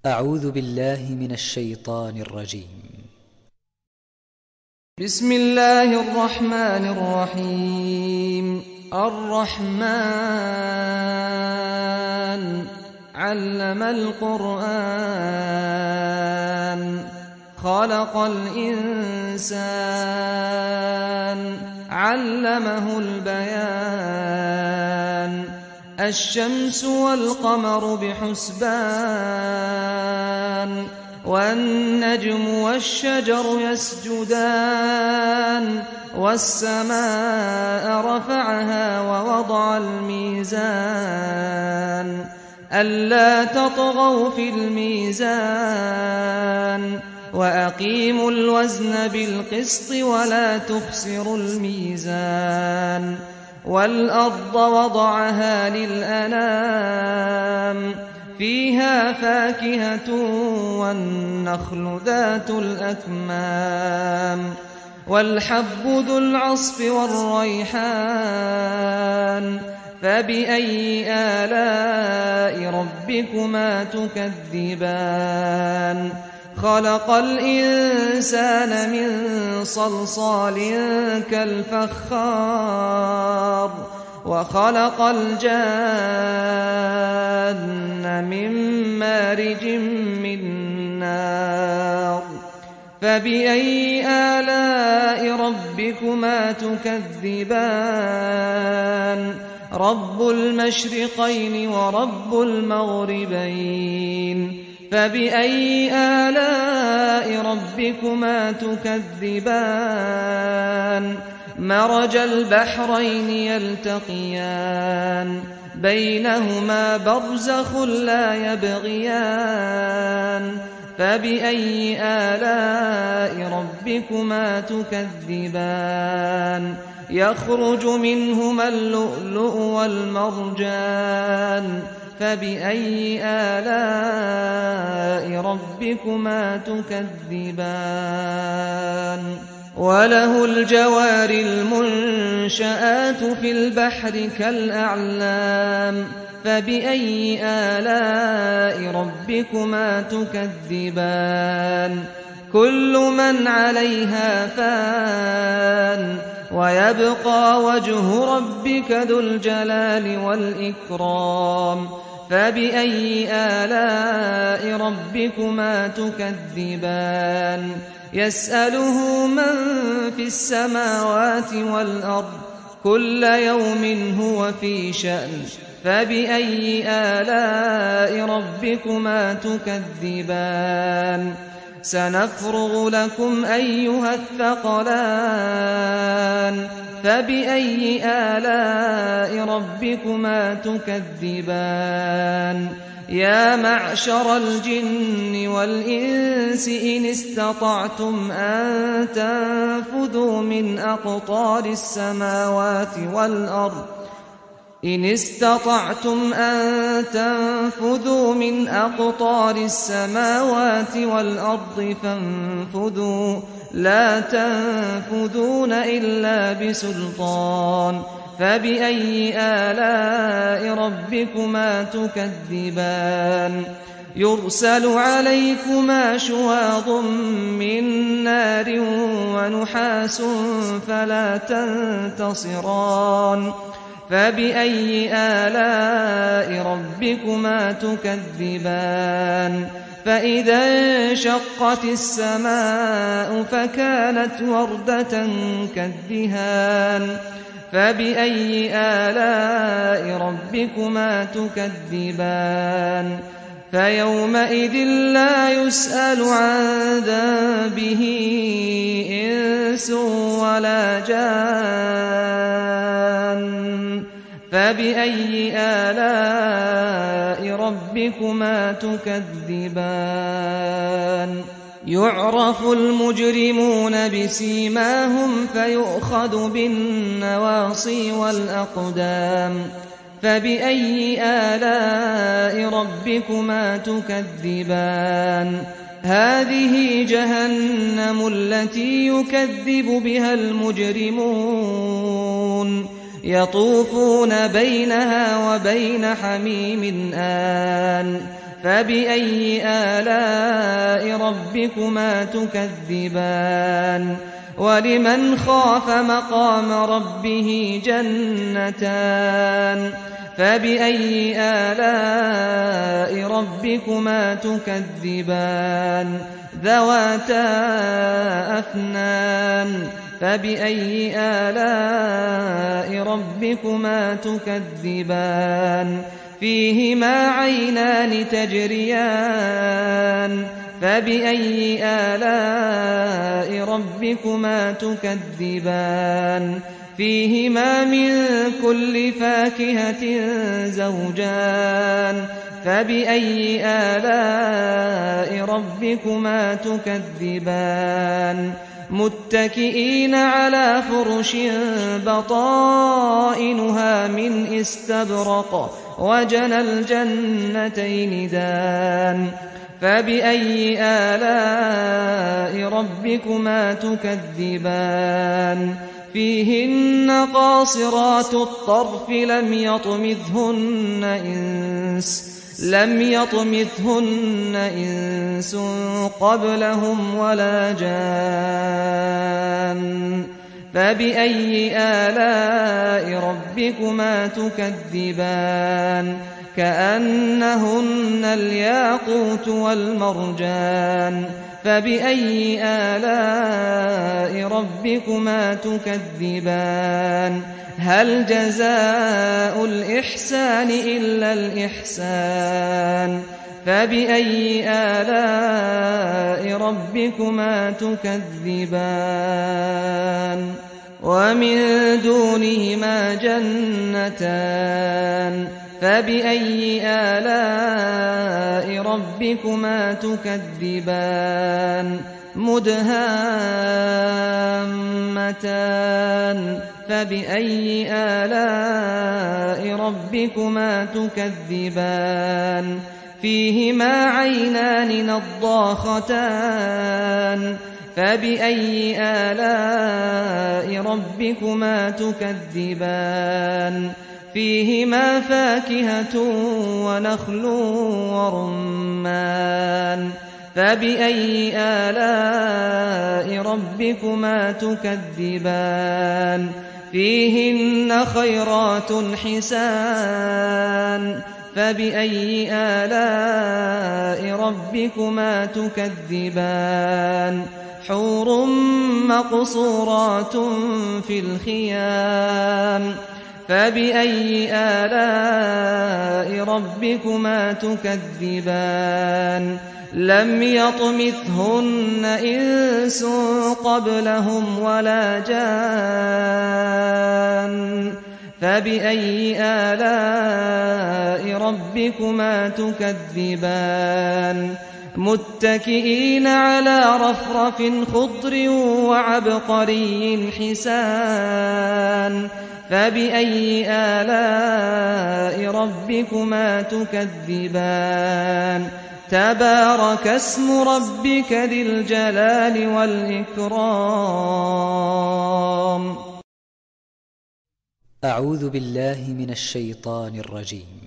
أعوذ بالله من الشيطان الرجيم. بسم الله الرحمن الرحيم. الرحمن علم القرآن خلق الإنسان علمه البيان الشمس والقمر بحسبان والنجم والشجر يسجدان والسماء رفعها ووضع الميزان ألا تطغوا في الميزان وأقيموا الوزن بالقسط ولا تخسروا الميزان والأرض وضعها للأنام فيها فاكهة والنخل ذات الأكمام والحب ذو العصف والريحان فبأي آلاء ربكما تكذبان خلق الإنسان من صلصال كالفخار وخلق الجان من مارج من نار فبأي آلاء ربكما تكذبان رب المشرقين ورب المغربين فبأي آلاء ربكما تكذبان مرج البحرين يلتقيان بينهما برزخ لا يبغيان فبأي آلاء ربكما تكذبان يخرج منهما اللؤلؤ والمرجان فبأي آلاء ربكما تكذبان وله الجوار المنشآت في البحر كالأعلام فبأي آلاء ربكما تكذبان كل من عليها فان ويبقى وجه ربك ذو الجلال والإكرام فبأي آلاء ربكما تكذبان يسأله من في السماوات والأرض كل يوم هو في شأن فبأي آلاء ربكما تكذبان سنفرغ لكم أيها الثقلان فبأي آلاء ربكما تكذبان يا معشر الجن والإنس إن استطعتم أن تنفذوا من أقطار السماوات والأرض إن استطعتم أن تنفذوا من أقطار السماوات والأرض فانفذوا لا تنفذون إلا بسلطان فبأي آلاء ربكما تكذبان يرسل عليكما شواظ من نار ونحاس فلا تنتصران فبأي آلاء ربكما تكذبان فإذا انشقت السماء فكانت وردة كالدهان فبأي آلاء ربكما تكذبان فيومئذ لا يسأل عن ذنبه إنس ولا جان فبأي آلاء ربكما تكذبان يعرف المجرمون بسيماهم فيؤخذ بالنواصي والأقدام فبأي آلاء ربكما تكذبان هذه جهنم التي يكذب بها المجرمون يطوفون بينها وبين حميم آن فبأي آلاء ربكما تكذبان ولمن خاف مقام ربه جنتان فبأي آلاء ربكما تكذبان ذواتا أفنان فبأي آلاء ربكما تكذبان فيهما عينان تجريان فبأي آلاء ربكما تكذبان فيهما من كل فاكهة زوجان فبأي آلاء ربكما تكذبان متكئين على فرش بطائنها من استبرق وجنى الجنتين دان فبأي آلاء ربكما تكذبان فيهن قاصرات الطرف لم يطمثهن إنس قبلهم ولا جان فبأي آلاء ربكما تكذبان كأنهن الياقوت والمرجان فبأي آلاء ربكما تكذبان هل جزاء الإحسان إلا الإحسان فبأي آلاء ربكما تكذبان ومن دونهما جنتان فبأي آلاء ربكما تكذبان مدهامتان فبأي آلاء ربكما تكذبان فيهما عينان نضاختان فبأي آلاء ربكما تكذبان فيهما فاكهة ونخل ورمان فبأي آلاء ربكما تكذبان فيهن خيرات حسان فبأي آلاء ربكما تكذبان حور مقصورات في الخيام فبأي آلاء ربكما تكذبان لم يطمثهن إنس قبلهم ولا جان فبأي آلاء ربكما تكذبان متكئين على رفرف خضر وعبقري حسان فبأي آلاء ربكما تكذبان تبارك اسم ربك ذي الجلال والإكرام. أعوذ بالله من الشيطان الرجيم.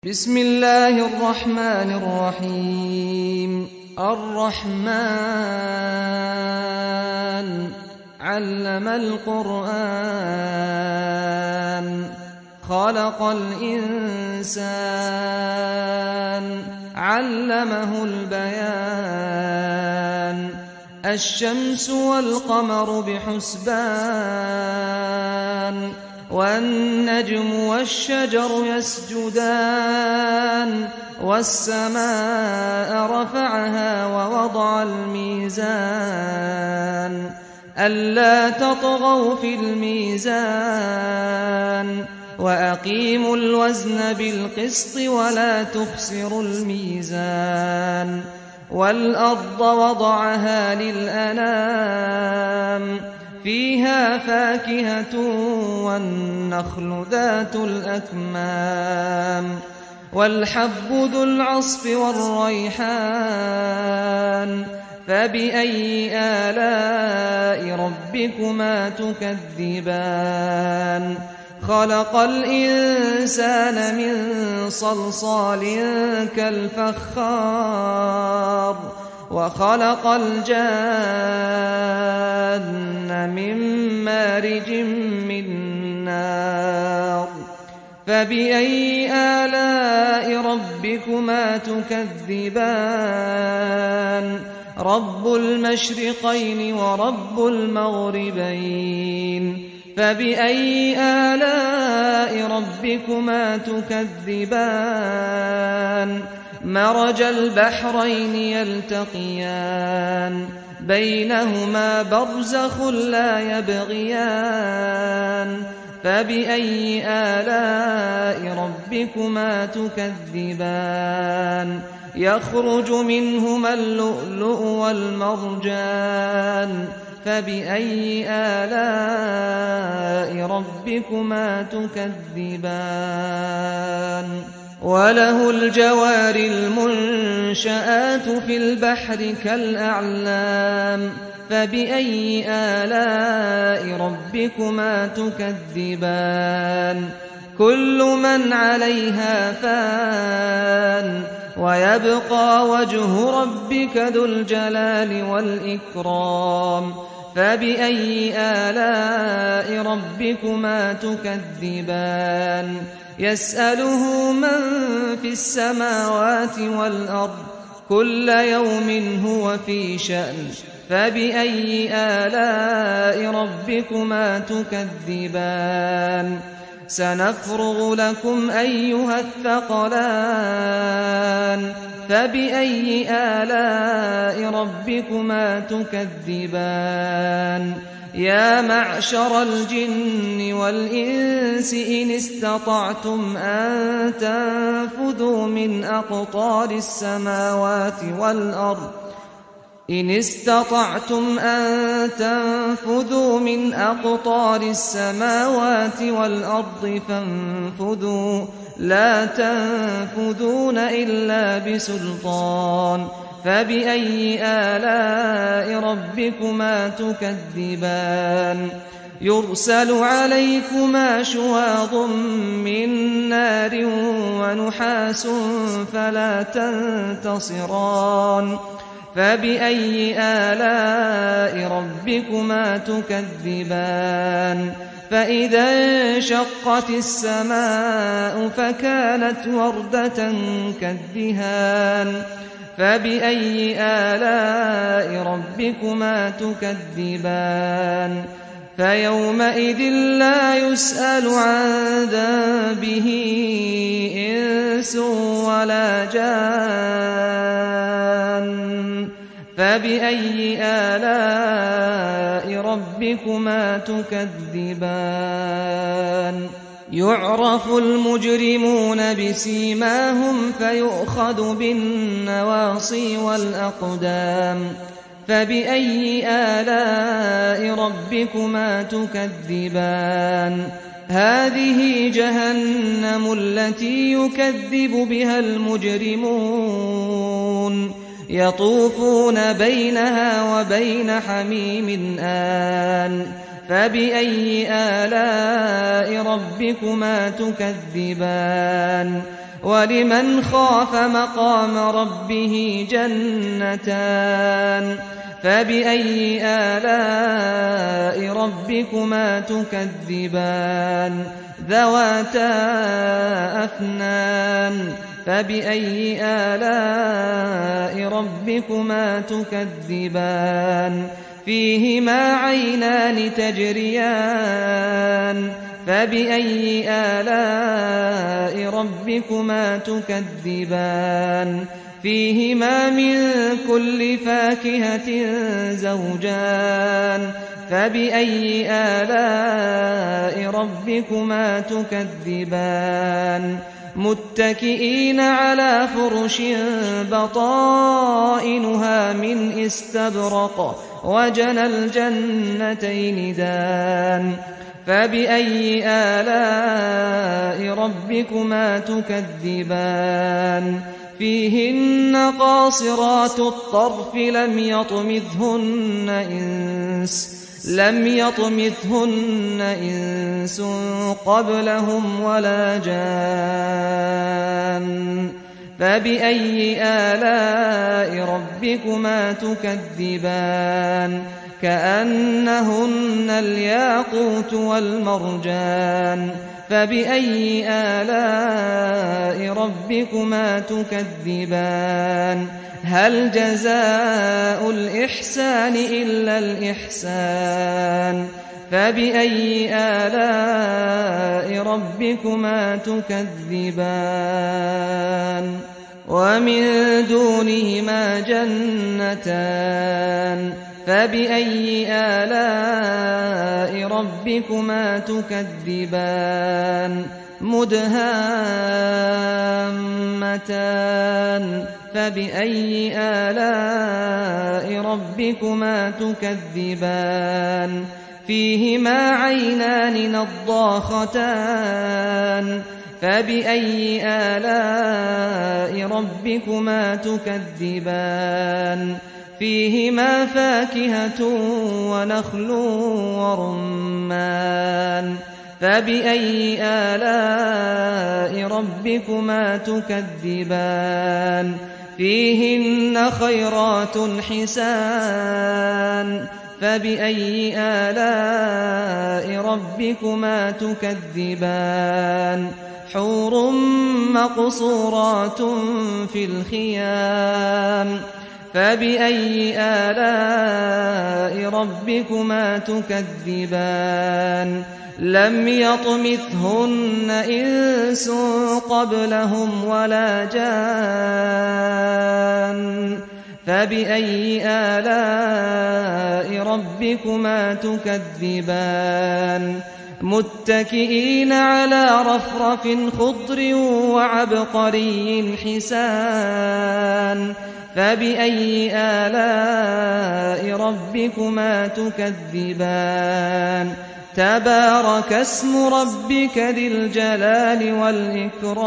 بسم الله الرحمن الرحيم. الرحمن علم القرآن خلق الإنسان علمه البيان الشمس والقمر بحسبان والنجم والشجر يسجدان والسماء رفعها ووضع الميزان ألا تطغوا في الميزان وأقيموا الوزن بالقسط ولا تخسروا الميزان والأرض وضعها للأنام فيها فاكهة والنخل ذات الأكمام والحب ذو العصف والريحان فبأي آلاء ربكما تكذبان خلق الإنسان من صلصال كالفخار وخلق الجان من مارج من نار فبأي آلاء ربكما تكذبان رب المشرقين ورب المغربين فبأي آلاء ربكما تكذبان مرج البحرين يلتقيان بينهما برزخ لا يبغيان فبأي آلاء ربكما تكذبان يخرج منهما اللؤلؤ والمرجان فبأي آلاء ربكما تكذبان وله الجوار المنشآت في البحر كالأعلام فبأي آلاء ربكما تكذبان كل من عليها فان ويبقى وجه ربك ذو الجلال والإكرام فبأي آلاء ربكما تكذبان يسأله من في السماوات والأرض كل يوم هو في شأن فبأي آلاء ربكما تكذبان سنفرغ لكم أيها الثقلان فبأي آلاء ربكما تكذبان يا معشر الجن والإنس إن استطعتم أن تنفذوا من أقطار السماوات والأرض إن استطعتم أن تنفذوا من أقطار السماوات والأرض فانفذوا لا تنفذون إلا بسلطان فبأي آلاء ربكما تكذبان يرسل عليكما شواظ من نار ونحاس فلا تنتصران فبأي آلاء ربكما تكذبان فإذا انشقت السماء فكانت وردة كالدهان فبأي آلاء ربكما تكذبان فيومئذ لا يسأل عن ذنبه إنس ولا جان فبأي آلاء ربكما تكذبان يعرف المجرمون بسيماهم فيؤخذ بالنواصي والأقدام فبأي آلاء ربكما تكذبان هذه جهنم التي يكذب بها المجرمون يطوفون بينها وبين حميم آن فبأي آلاء ربكما تكذبان ولمن خاف مقام ربه جنتان فبأي آلاء ربكما تكذبان ذواتا أفنان فبأي آلاء ربكما تكذبان فيهما عينان تجريان فبأي آلاء ربكما تكذبان فيهما من كل فاكهة زوجان فبأي آلاء ربكما تكذبان متكئين على فرش بطائنها من استبرق وجنى الجنتين دان فبأي آلاء ربكما تكذبان فيهن قاصرات الطرف لم يطمثهن إنس لم يطمثهن إنس قبلهم ولا جان فبأي آلاء ربكما تكذبان كأنهن الياقوت والمرجان فبأي آلاء ربكما تكذبان هل جزاء الإحسان إلا الإحسان فبأي آلاء ربكما تكذبان ومن دونهما جنتان فبأي آلاء ربكما تكذبان مدهامتان فبأي آلاء ربكما تكذبان فيهما عينان نضاختان فبأي آلاء ربكما تكذبان فيهما فاكهة ونخل ورمان فبأي آلاء ربكما تكذبان فيهن خيرات حسان فبأي آلاء ربكما تكذبان حور مقصورات في الخيام فبأي آلاء ربكما تكذبان لم يطمثهن إنس قبلهم ولا جان فبأي آلاء ربكما تكذبان متكئين على رفرف خضر وعبقري حسان فبأي آلاء ربكما تكذبان تبارك اسم ربك ذي الجلال والإكرام